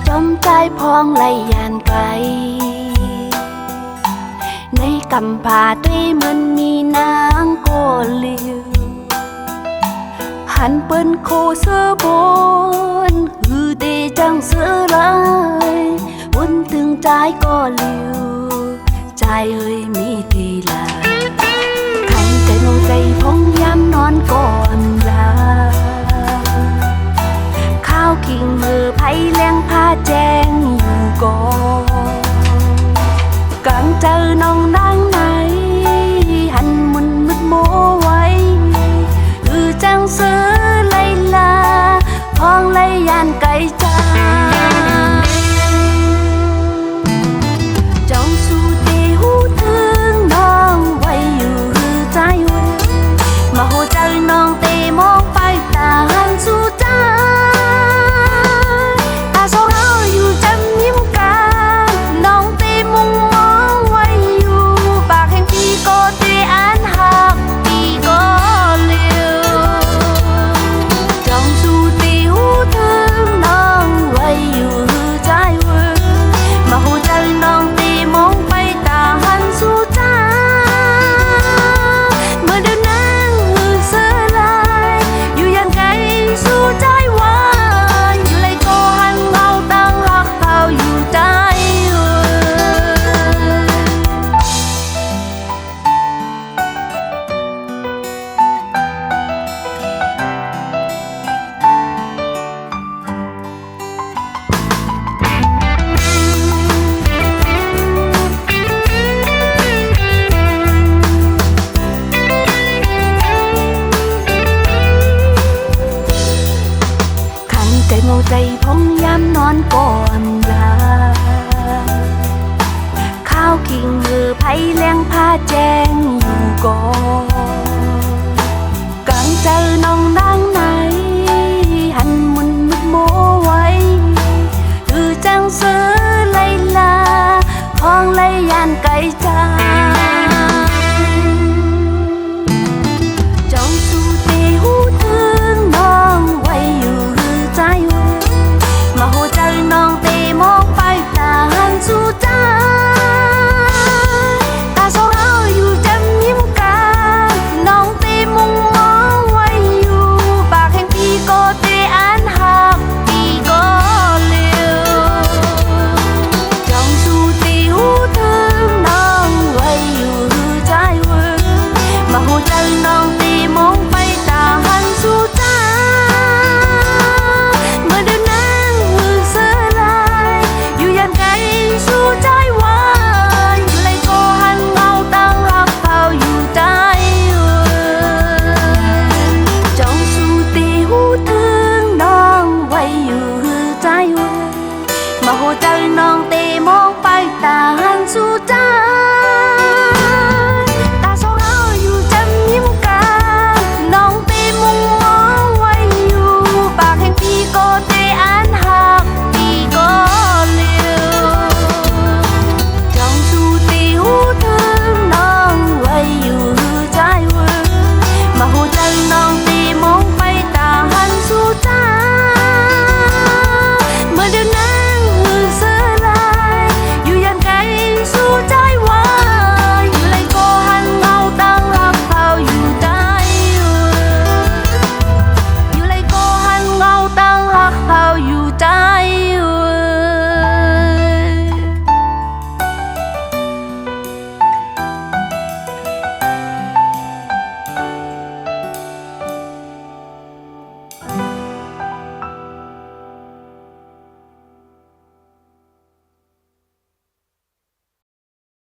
จมใจพองไหลยานไกลในกำผาตีมันมีนางโกลิวหันเปิ้นโคเสือบนฮือเตจังเสือไรวนตึงใจก็ลิวใจเอ้ยมีทีลาขันใจมองใจพงยามนอนก่อนลาข้าวกิ่งมือไผ่แรงผ้าแจ้งอยู่ก่อนกลางเจอน้องนางไหนหันมุนมึดโมไว้คือจังเสือไลลาพองไลยานไก่จ้าจ้องสู่ตีหูถึงน้องไว้อยู่หือใจมาโหใจน้องตีมองไปตาหันสู่ใจตาสองเอาอยู่จำยิ้มกันน้องตีมุงมองไว้อยู่ปากแห่งพี่ก็ตีอ่านหักพี่ก็เลี้ยวจ้องสู่ตีหูถึงน้องไว้อยู่หือใจมาโหใจน้องตีมองไปตาหันสู่ใจเมื่อเดินนั่งหือเสือลายอยู่ยันไกลสู่ใจวานอยู่เลยก็หันเงาตั้งหักเท่าอยู่ใจใจเมาใจพงยามนอนก่อนลาข้าวกิ่งมือไผ่แรงผ้าแจ้งอยู่ก่อนกลางเจอน้องนางไหนหันมุนมึดโมไว้คือจังเสือไลลาพองไลยานไก่จ้า